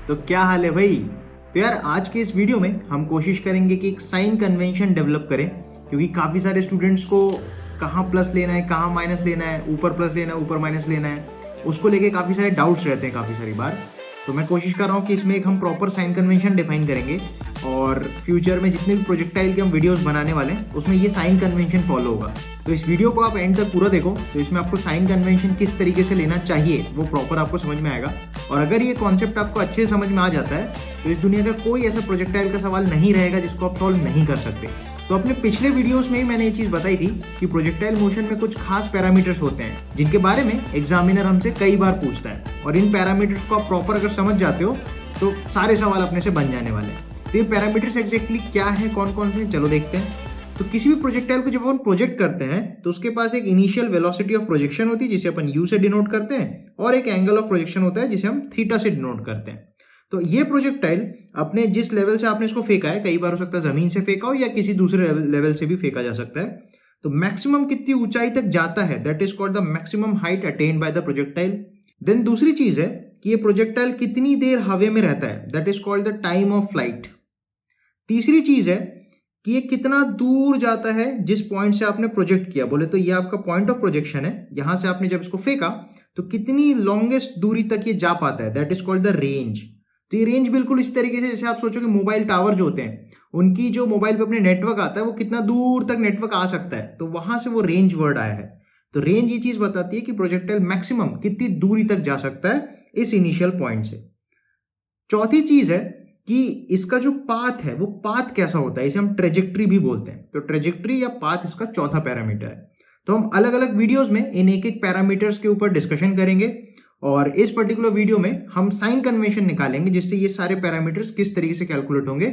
तो क्या हाल है भाई। तो यार आज के इस वीडियो में हम कोशिश करेंगे कि एक साइन कन्वेंशन डेवलप करें, क्योंकि काफ़ी सारे स्टूडेंट्स को कहाँ प्लस लेना है, कहाँ माइनस लेना है, ऊपर प्लस लेना है, ऊपर माइनस लेना है, उसको लेके काफ़ी सारे डाउट्स रहते हैं काफ़ी सारी बार। तो मैं कोशिश कर रहा हूँ कि इसमें एक हम प्रॉपर साइन कन्वेंशन डिफाइन करेंगे और फ्यूचर में जितने भी प्रोजेक्टाइल के हम वीडियोस बनाने वाले हैं उसमें ये साइन कन्वेंशन फॉलो होगा। तो इस वीडियो को आप एंड तक पूरा देखो, तो इसमें आपको साइन कन्वेंशन किस तरीके से लेना चाहिए वो प्रॉपर आपको समझ में आएगा। और अगर ये कॉन्सेप्ट आपको अच्छे से समझ में आ जाता है तो इस दुनिया का कोई ऐसा प्रोजेक्टाइल का सवाल नहीं रहेगा जिसको आप सॉल्व नहीं कर सकते। तो अपने पिछले वीडियोस में मैंने ये चीज़ बताई थी कि प्रोजेक्टाइल मोशन में कुछ खास पैरामीटर्स होते हैं जिनके बारे में एग्जामिनर हमसे कई बार पूछता है, और इन पैरामीटर्स को आप प्रॉपर अगर समझ जाते हो तो सारे सवाल अपने से बन जाने वाले हैं। तो ये पैरामीटर्स एग्जैक्टली क्या है, कौन कौन से, चलो देखते हैं। तो किसी भी प्रोजेक्टाइल को जब अपन प्रोजेक्ट करते हैं तो उसके पास एक इनिशियल वेलोसिटी ऑफ प्रोजेक्शन होती है जिसे अपन यू से डिनोट करते हैं, और एक एंगल ऑफ प्रोजेक्शन होता है जिसे हम थीटा से डिनोट करते हैं। तो ये प्रोजेक्टाइल अपने जिस लेवल से आपने इसको फेंका है, कई बार हो सकता है जमीन से फेंका हो या किसी दूसरे लेवल से भी फेंका जा सकता है, तो मैक्सिमम कितनी ऊंचाई तक जाता है that is called the maximum height attained by the projectile. Then दूसरी चीज है कि ये प्रोजेक्टाइल कितनी देर हवा में रहता है, that is called the time of flight. तीसरी चीज है कि ये कितना दूर जाता है जिस पॉइंट से आपने प्रोजेक्ट किया। बोले तो ये आपका पॉइंट ऑफ प्रोजेक्शन है, यहां से आपने जब इसको फेंका तो कितनी लॉन्गेस्ट दूरी तक ये जा पाता है, that is called the range. तो ये रेंज बिल्कुल इस तरीके से जैसे आप सोचो कि मोबाइल टावर जो होते हैं उनकी जो मोबाइल पे अपने नेटवर्क आता है वो कितना दूर तक नेटवर्क आ सकता है, तो वहां से वो रेंज वर्ड आया है। तो रेंज ये चीज बताती है कि प्रोजेक्टाइल मैक्सिमम कितनी दूरी तक जा सकता है इस इनिशियल पॉइंट से। चौथी चीज है कि इसका जो पाथ है वो पाथ कैसा होता है, इसे हम ट्रेजेक्ट्री भी बोलते हैं। तो ट्रेजेक्ट्री या पाथ इसका चौथा पैरामीटर है। तो हम अलग अलग वीडियोस में इन एक एक पैरामीटर्स के ऊपर डिस्कशन करेंगे, और इस पर्टिकुलर वीडियो में हम साइन कन्वेंशन निकालेंगे जिससे ये सारे पैरामीटर्स किस तरीके से कैलकुलेट होंगे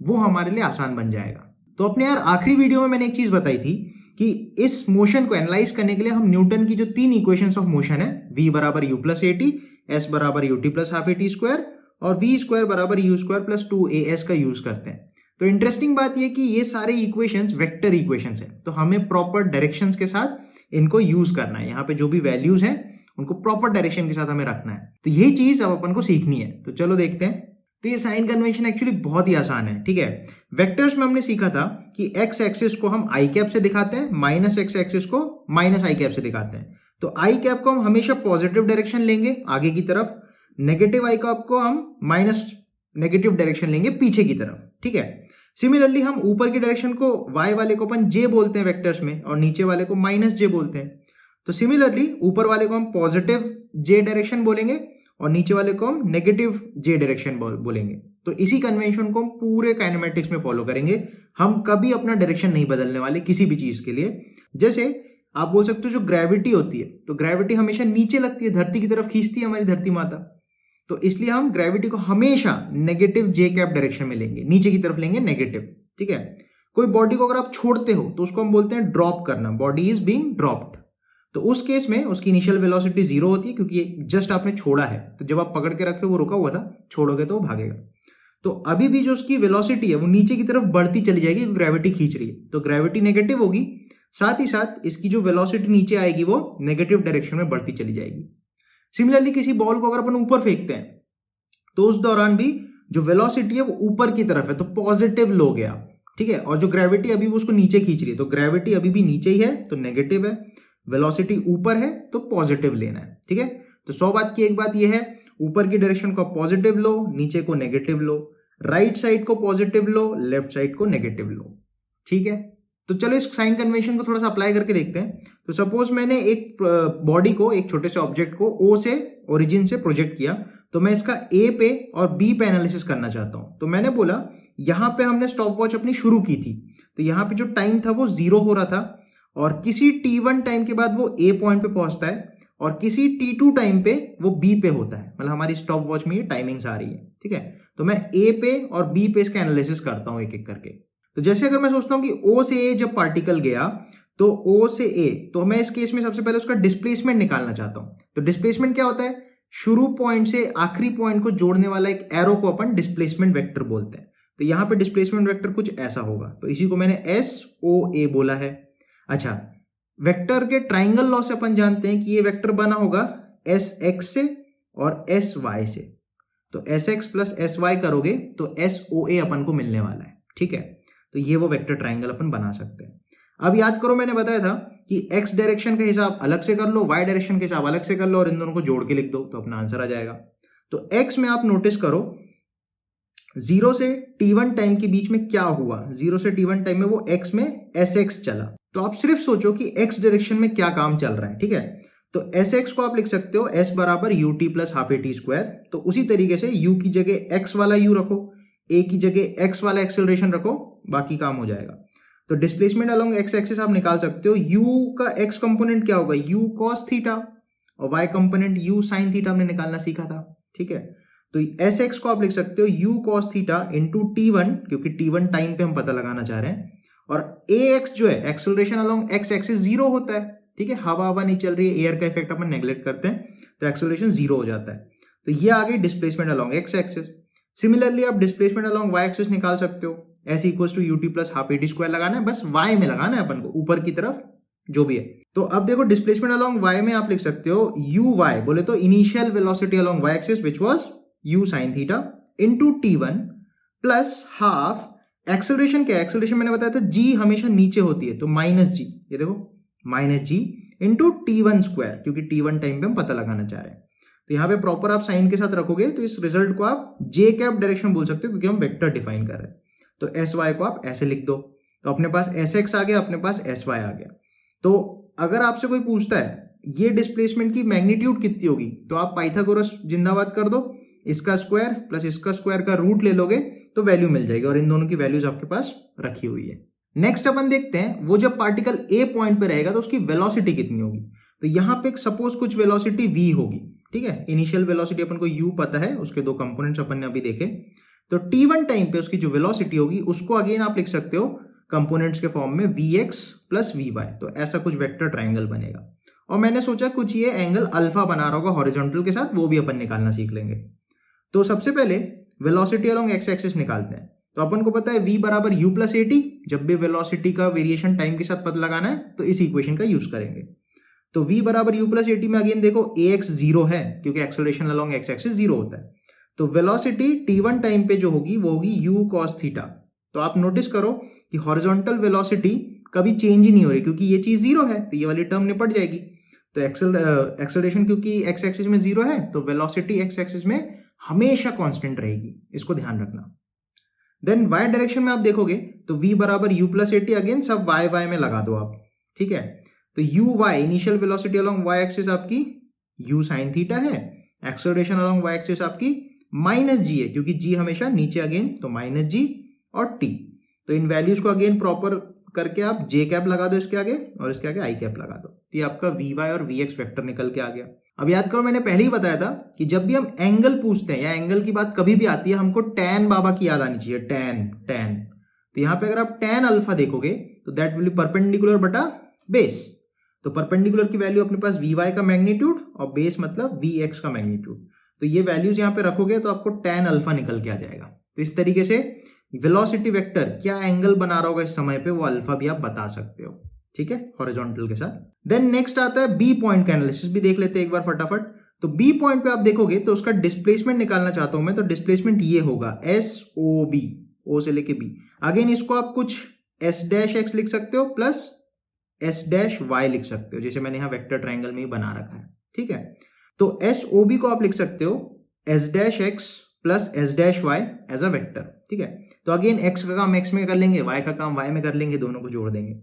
वो हमारे लिए आसान बन जाएगा। तो अपने यार आखिरी वीडियो में मैंने एक चीज बताई थी कि इस मोशन को एनालाइज करने के लिए हम न्यूटन की जो 3 इक्वेशंस ऑफ मोशन है, v बराबर u plus A T, s बराबर ut plus half a T square और v स्क्वायर बराबर u स्क्वायर प्लस 2as का यूज करते हैं। तो इंटरेस्टिंग बात यह कि ये सारे इक्वेशंस वेक्टर इक्वेशंस हैं, तो हमें प्रॉपर डायरेक्शंस के साथ इनको यूज करना है। यहाँ पे जो भी वैल्यूज हैं उनको प्रॉपर डायरेक्शन के साथ हमें रखना है। तो यही चीज अब अपन को सीखनी है। तो चलो देखते हैं। तो ये साइन कन्वेंशन एक्चुअली बहुत ही आसान है, ठीक है। वेक्टर्स में हमने सीखा था कि एक्स एक्सिस को हम आई कैप से दिखाते हैं, माइनस एक्स एक्सिस को माइनस आई कैप से दिखाते हैं। तो आई कैप को हम हमेशा पॉजिटिव डायरेक्शन लेंगे आगे की तरफ, नेगेटिव आई कैप को हम माइनस नेगेटिव डायरेक्शन लेंगे पीछे की तरफ, ठीक है। सिमिलरली हम ऊपर की डायरेक्शन को वाई वाले को अपन जे बोलते हैं वेक्टर्स में, और नीचे वाले को माइनस जे बोलते हैं। तो सिमिलरली ऊपर वाले को हम पॉजिटिव जे डायरेक्शन बोलेंगे और नीचे वाले को हम नेगेटिव जे डायरेक्शन बोलेंगे। तो इसी कन्वेंशन को हम पूरे काइनेमेटिक्स में फॉलो करेंगे। हम कभी अपना डायरेक्शन नहीं बदलने वाले किसी भी चीज के लिए। जैसे आप बोल सकते हो जो ग्रेविटी होती है, तो ग्रेविटी हमेशा नीचे लगती है, धरती की तरफ खींचती है हमारी धरती माता, तो इसलिए हम ग्रेविटी को हमेशा नेगेटिव जे कैप डायरेक्शन में लेंगे, नीचे की तरफ लेंगे नेगेटिव, ठीक है। कोई बॉडी को अगर आप छोड़ते हो तो उसको हम बोलते हैं ड्रॉप करना, बॉडी इज बीइंग ड्रॉप्ड। तो उस केस में उसकी इनिशियल वेलोसिटी 0 होती है क्योंकि ये जस्ट आपने छोड़ा है। तो जब आप पकड़ के रखे हो वो रुका हुआ था, छोड़ोगे तो वो भागेगा। तो अभी भी जो उसकी वेलोसिटी है वो नीचे की तरफ बढ़ती चली जाएगी, ग्रेविटी खींच रही है, तो ग्रेविटी नेगेटिव होगी, साथ ही साथ इसकी जो वेलोसिटी नीचे आएगी वो नेगेटिव डायरेक्शन में बढ़ती चली जाएगी। सिमिलरली किसी बॉल को अगर अपन ऊपर फेंकते हैं तो उस दौरान भी जो वेलोसिटी है वो ऊपर की तरफ है, तो पॉजिटिव लो गया, ठीक है। और जो ग्रेविटी अभी वो उसको नीचे खींच रही है, तो ग्रेविटी अभी भी नीचे ही है तो नेगेटिव है, वेलोसिटी ऊपर है तो पॉजिटिव लेना है, ठीक है। तो 100 बात की एक बात यह है, ऊपर की डायरेक्शन को पॉजिटिव लो, नीचे को नेगेटिव लो, राइट साइड को पॉजिटिव लो, लेफ्ट साइड को नेगेटिव लो, ठीक है। तो चलो इस साइन कन्वेंशन को थोड़ा सा अप्लाई करके देखते हैं। तो सपोज मैंने एक बॉडी को, एक छोटे से ऑब्जेक्ट को ओ से, ओरिजिन से प्रोजेक्ट किया, तो मैं इसका ए पे और बी पे एनालिसिस करना चाहता हूं। तो मैंने बोला यहां पे हमने स्टॉप वॉच अपनी शुरू की थी, तो यहां पे जो टाइम था वो 0 हो रहा था, और किसी t1 टाइम के बाद वो a पॉइंट पे पहुंचता है, और किसी t2 टाइम पे वो b पे होता है। मतलब हमारी स्टॉप वॉच में ये टाइमिंग्स आ रही है, ठीक है। तो मैं a पे और b पे इसका एनालिसिस करता हूं एक एक करके। तो जैसे अगर मैं सोचता हूं कि o से a जब पार्टिकल गया तो o से a, तो मैं इस केस में सबसे पहले उसका डिस्प्लेसमेंट निकालना चाहता हूं। तो डिस्प्लेसमेंट क्या होता है, शुरू पॉइंट से आखिरी पॉइंट को जोड़ने वाला एक एरो को अपन डिस्प्लेसमेंट वेक्टर बोलते हैं। तो यहां पे डिस्प्लेसमेंट वेक्टर कुछ ऐसा होगा, तो इसी को मैंने SOA बोला है। अच्छा, वेक्टर के ट्राइंगल लॉ से अपन जानते हैं कि ये वेक्टर बना होगा SX से और SY से। तो S X plus S Y करोगे तो एस ओ ए अपन को मिलने वाला है, ठीक है। तो ये वो वेक्टर ट्राइंगल अपन बना सकते हैं। अब याद करो मैंने बताया था कि एक्स डायरेक्शन का हिसाब अलग से कर लो, वाई डायरेक्शन के हिसाब अलग से कर लो और इन दोनों को जोड़ के लिख दो तो अपना आंसर आ जाएगा। तो एक्स में आप नोटिस करो 0 से t1 टाइम के बीच में क्या हुआ, 0 से t1 टाइम में वो x में sx चला। तो आप सिर्फ सोचो कि x डायरेक्शन में क्या काम चल रहा है, ठीक है। तो sx को आप लिख सकते हो s बराबर ut plus half a T square. तो उसी तरीके से u की जगह x वाला u रखो, a की जगह x वाला एक्सेलरेशन रखो, बाकी काम हो जाएगा। तो डिस्प्लेसमेंट अलोंग x एक्सिस आप निकाल सकते हो। u का x कंपोनेंट क्या होगा, u cos थीटा, और y component u sin theta हमने निकालना सीखा था, ठीक है। तो एस एक्स को आप लिख सकते हो u cos theta into t1, क्योंकि t1 टाइम पे हम पता लगाना चाह रहे हैं, और ax जो है एक्सेलरेशन अलोंग x एक्सिस 0 होता है, ठीक है। हवा नहीं चल रही है, एयर का इफेक्ट अपन नेग्लेक्ट करते हैं तो एक्सेलरेशन 0 हो जाता है। तो ये आ गई displacement along x axis. Similarly आप डिस्प्लेसमेंट अलोंग y एक्सिस निकाल सकते हो, s equals to ut plus half a T square लगाना है, बस y में लगाना है अपन को, ऊपर की तरफ जो भी है। तो अब देखो डिस्प्लेसमेंट अलोंग y में आप लिख सकते हो uy, बोले तो initial velocity along y axis which was u sin theta into t1 plus half acceleration. क्या एक्सेलरेशन मैंने बताया था g हमेशा नीचे होती है, तो माइनस जी, ये देखो माइनस जी इंटू t1 स्क्वायर, क्योंकि t1 टाइम पे हम पता लगाना चाह रहे हैं। तो यहाँ पे प्रॉपर आप साइन के साथ रखोगे तो इस रिजल्ट को आप जे कैप डायरेक्शन बोल सकते हो, क्योंकि हम वेक्टर डिफाइन कर रहे हैं। तो एस वाई को आप ऐसे लिख दो, तो अपने पास एस एक्स आ गया, अपने पास एस वाई आ गया। तो अगर आपसे कोई पूछता है ये डिस्प्लेसमेंट की मैग्नीट्यूड कितनी होगी, तो आप पाइथागोरस जिंदाबाद कर दो, इसका स्क्वायर प्लस इसका स्क्वायर का रूट ले लोगे तो वैल्यू मिल जाएगी, और इन दोनों की वैल्यूज आपके पास रखी हुई है। नेक्स्ट अपन देखते हैं वो जब पार्टिकल ए पॉइंट पे रहेगा तो उसकी वेलोसिटी कितनी होगी। तो यहां पे सपोज कुछ वेलोसिटी v होगी, ठीक है। इनिशियल वेलोसिटी अपन को u पता है, उसके दो कंपोनेंट्स अपन ने अभी देखे। तो t1 टाइम पे उसकी जो वेलोसिटी होगी उसको अगेन आप लिख सकते हो कंपोनेंट्स के फॉर्म में vx प्लस vy। तो ऐसा कुछ वेक्टर ट्राइंगल बनेगा, और मैंने सोचा कुछ ये एंगल अल्फा बना रहा होगा हॉरिजॉन्टल के साथ, वो भी अपन निकालना सीख लेंगे। तो सबसे पहले वेलोसिटी अलोंग एक्स एक्सिस निकालते हैं। तो अपन को पता है v बराबर u प्लस ए टी, जब भी वेलोसिटी का वेरिएशन टाइम के साथ पता लगाना है तो इस इक्वेशन का यूज करेंगे। तो v बराबर u प्लस ए टी में अगेन देखो ax 0 है, क्योंकि एक्सेलरेशन अलोंग एक्स एक्सिस 0 होता है। तो वेलोसिटी t1 टाइम पे जो होगी वो होगी u cos थीटा। तो आप नोटिस करो कि हॉरिजॉन्टल वेलोसिटी कभी चेंज ही नहीं हो रही, क्योंकि ये चीज 0 है तो ये वाली टर्म निपट जाएगी। तो एक्सेलरेशन क्योंकि एक्स एक्सिस में 0 है तो वेलोसिटी एक्स एक्सिस में हमेशा कांस्टेंट रहेगी, इसको ध्यान रखना। देन y डायरेक्शन में आप देखोगे तो v बराबर u plus A T, again सब y में लगा दो आप, ठीक है। तो u y initial velocity along y axis आपकी u sin थीटा है, एक्सेलरेशन अलोंग y एक्सिस आपकी माइनस जी है, क्योंकि g हमेशा नीचे अगेन, तो माइनस जी और t। तो इन वैल्यूज को अगेन प्रॉपर करके आप जे कैप लगा दो इसके आगे, और इसके आगे आई कैप लगा दो, तो ये आपका वी वाई और वी एक्स वेक्टर निकल के आ गया। अब याद करो मैंने पहले ही बताया था कि जब भी हम एंगल पूछते हैं या एंगल की बात कभी भी आती है, हमको टैन बाबा की याद आनी चाहिए, टैन टैन। तो यहाँ पे अगर आप टैन अल्फा देखोगे तो दैट विल बी परपेंडिकुलर बटा बेस। तो परपेंडिकुलर की वैल्यू अपने पास वी वाई का मैग्नीट्यूड और बेस मतलब वी एक्स का मैग्नीट्यूड। तो ये वैल्यूज यहाँ पे रखोगे तो आपको टैन अल्फा निकल के आ जाएगा। तो इस तरीके से वेलोसिटी वेक्टर क्या एंगल बना रहा होगा इस समय पे, वो अल्फा भी आप बता सकते हो, ठीक है, हॉरिजॉन्टल के साथ। देन नेक्स्ट आता है बी पॉइंट का एनालिसिस भी देख लेते हैं एक बार फटाफट। तो बी पॉइंट पे आप देखोगे तो उसका डिस्प्लेसमेंट निकालना चाहता हूं मैं, तो डिस्प्लेसमेंट ये होगा एस ओ बी, ओ से लेके बी। अगेन इसको आप कुछ एस डैश एक्स लिख सकते हो प्लस एस डैश वाई लिख सकते हो, जैसे मैंने यहाँ वेक्टर ट्राइंगल में ही बना रखा है, ठीक है। तो एस ओ बी को आप लिख सकते हो S dash X plus S dash Y as a vector, ठीक है। तो अगेन एक्स का काम एक्स में कर लेंगे, वाई का काम वाई में कर लेंगे, दोनों को जोड़ देंगे।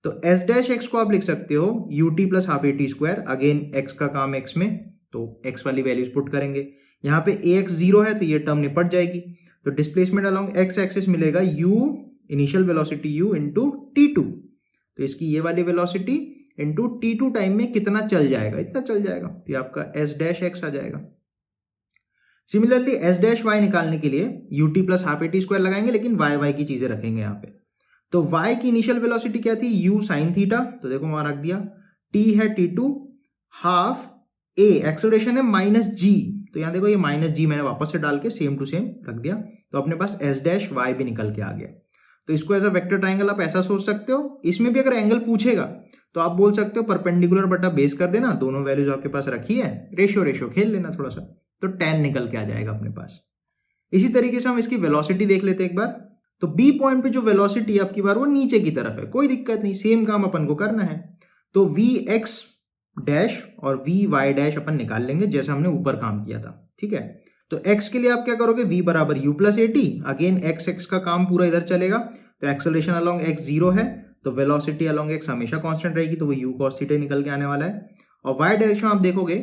तो एस डैश एक्स को आप लिख सकते हो U T plus half a T square, again x का काम एक्स में, तो एक्स वाली वैल्यूज पुट करेंगे। यहाँ पे ए एक्स 0 है तो ये टर्म निपट जाएगी। तो डिस्प्लेसमेंट अलोंग एक्स एक्सिस मिलेगा you, initial velocity you into T2. तो इसकी ये वाली वेलोसिटी इंटू टी2 टाइम में कितना चल जाएगा, इतना चल जाएगा, तो ये आपका एस डैश एक्स आ जाएगा। सिमिलरली एस डैश वाई निकालने के लिए U T plus half a T square लगाएंगे, लेकिन वाई वाई की चीजें रखेंगे यहाँ पे। तो y की इनिशियल वेलोसिटी क्या थी, u sin थीटा, तो देखो वहां रख दिया। t है t2 हाफ a, एक्सेलरेशन है माइनस जी, तो यहाँ देखो ये माइनस जी मैंने वापस से डाल के सेम टू सेम रख दिया, तो अपने पास s डैश y भी निकल के आ गया। तो इसको एज अ वेक्टर ट्राइंगल आप ऐसा सोच सकते हो। इसमें भी अगर एंगल पूछेगा तो आप बोल सकते हो परपेंडिकुलर बटा बेस कर देना, दोनों वैल्यूज आपके पास रखी है, रेशियो रेशियो खेल लेना थोड़ा सा, तो tan निकल के आ जाएगा अपने पास। इसी तरीके से हम इसकी वेलोसिटी देख लेते हैं एक बार। तो बी पॉइंट पे जो वेलोसिटी है आपकी बार वो नीचे की तरफ है, कोई दिक्कत नहीं, सेम काम अपन को करना है। तो वी एक्स डैश और वी वाई डैश अपन निकाल लेंगे जैसा हमने ऊपर काम किया था, ठीक है। तो x के लिए आप क्या करोगे, v बराबर u plus A T, again x का काम पूरा इधर चलेगा। तो एक्सेलरेशन अलोंग x 0 है, तो वेलोसिटी अलोंग x हमेशा कांस्टेंट रहेगी, तो वो u cos थीटा निकल के आने वाला है। और y डायरेक्शन आप देखोगे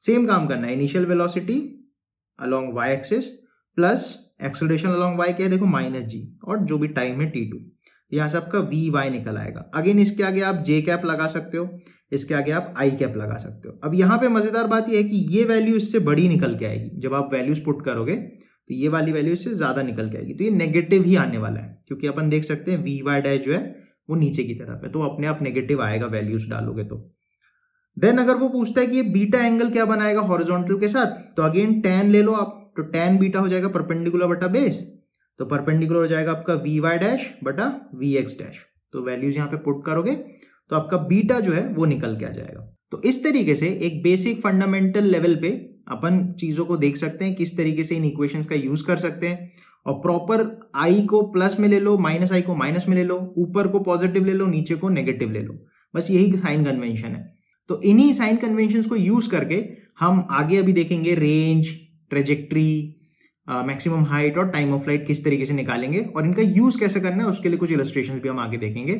सेम काम करना है, initial velocity along y axis plus acceleration along y क्या है देखो माइनस g, और जो भी टाइम है t2, यहाँ से आपका वी वाई निकल आएगा। अगेन इसके आगे आप जे कैप लगा सकते हो, इसके आगे आप आई कैप लगा सकते हो। अब यहाँ पे मजेदार बात यह है कि ये वैल्यू इससे बड़ी निकल के आएगी, जब आप वैल्यूज पुट करोगे तो ये वाली वैल्यू इससे ज्यादा निकल के आएगी, तो ये नेगेटिव ही आने वाला है, क्योंकि अपन देख सकते हैं वी वाई डैश जो है वो नीचे की तरफ है, तो अपने आप नेगेटिव आएगा वैल्यूज डालोगे तो। देन अगर वो पूछता है कि ये बीटा एंगल क्या बनाएगा हॉरिजॉन्टल के साथ, तो अगेन tan ले लो आप, तो tan बीटा हो जाएगा परपेंडिकुलर बटा बेस, तो परपेंडिकुलर हो जाएगा आपका वी वाई डैश बटा वी एक्स डैश। तो वैल्यूज यहाँ पे पुट करोगे तो आपका बीटा जो है वो निकल के आ जाएगा। तो इस तरीके से एक बेसिक फंडामेंटल लेवल पे अपन चीजों को देख सकते हैं, किस तरीके से इन इक्वेशंस का यूज कर सकते हैं। और प्रॉपर आई को प्लस में ले लो, माइनस आई को माइनस में ले लो, ऊपर को पॉजिटिव ले लो, नीचे को नेगेटिव ले लो, बस यही साइन कन्वेंशन है। तो इन्हीं साइन कन्वेंशन को यूज करके हम आगे अभी देखेंगे रेंज, ट्रेजेक्ट्री, मैक्सिमम हाइट और टाइम ऑफ फ्लाइट किस तरीके से निकालेंगे, और इनका यूज कैसे करना है उसके लिए कुछ इलस्ट्रेशंस भी हम आगे देखेंगे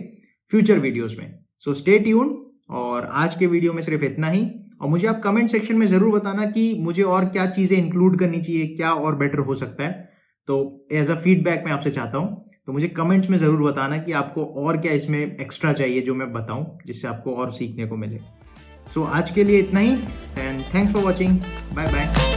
फ्यूचर वीडियोस में। सो स्टे ट्यून्ड, और आज के वीडियो में सिर्फ इतना ही। और मुझे आप कमेंट सेक्शन में जरूर बताना कि मुझे और क्या चीजें इंक्लूड करनी चाहिए, क्या और बेटर हो सकता है। तो एज अ फीडबैक मैं आपसे चाहता हूं, तो मुझे कमेंट्स में जरूर बताना कि आपको और क्या इसमें एक्स्ट्रा चाहिए जो मैं बताऊं, जिससे आपको और सीखने को मिले। सो आज के लिए इतना ही, and thanks for watching, bye bye.